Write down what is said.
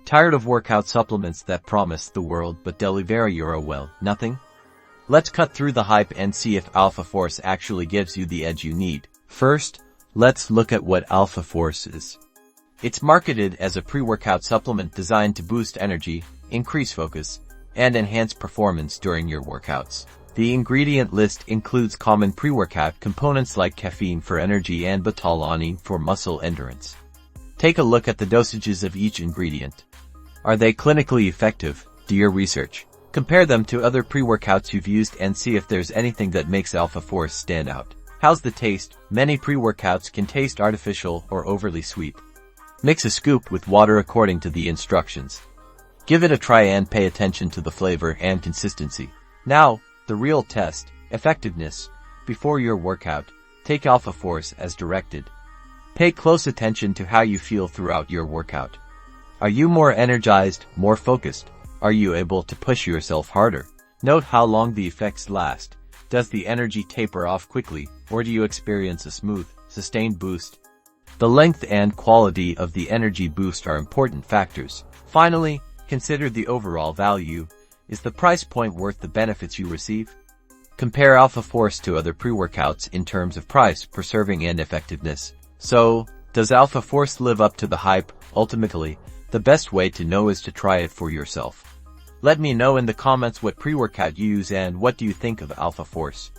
Tired of workout supplements that promise the world but deliver nothing? Let's cut through the hype and see if Alpha Force actually gives you the edge you need. First, let's look at what Alpha Force is. It's marketed as a pre-workout supplement designed to boost energy, increase focus, and enhance performance during your workouts. The ingredient list includes common pre-workout components like caffeine for energy and beta-alanine for muscle endurance. Take a look at the dosages of each ingredient. Are they clinically effective? Do your research. Compare them to other pre-workouts you've used and see if there's anything that makes Alpha Force stand out. How's the taste? Many pre-workouts can taste artificial or overly sweet. Mix a scoop with water according to the instructions. Give it a try and pay attention to the flavor and consistency. Now, the real test, effectiveness. Before your workout, take Alpha Force as directed. Pay close attention to how you feel throughout your workout. Are you more energized, more focused? Are you able to push yourself harder? Note how long the effects last. Does the energy taper off quickly, or do you experience a smooth, sustained boost? The length and quality of the energy boost are important factors. Finally, consider the overall value. Is the price point worth the benefits you receive? Compare Alpha Force to other pre-workouts in terms of price per serving and effectiveness. So, does Alpha Force live up to the hype? Ultimately, the best way to know is to try it for yourself. Let me know in the comments what pre-workout you use and what do you think of Alpha Force.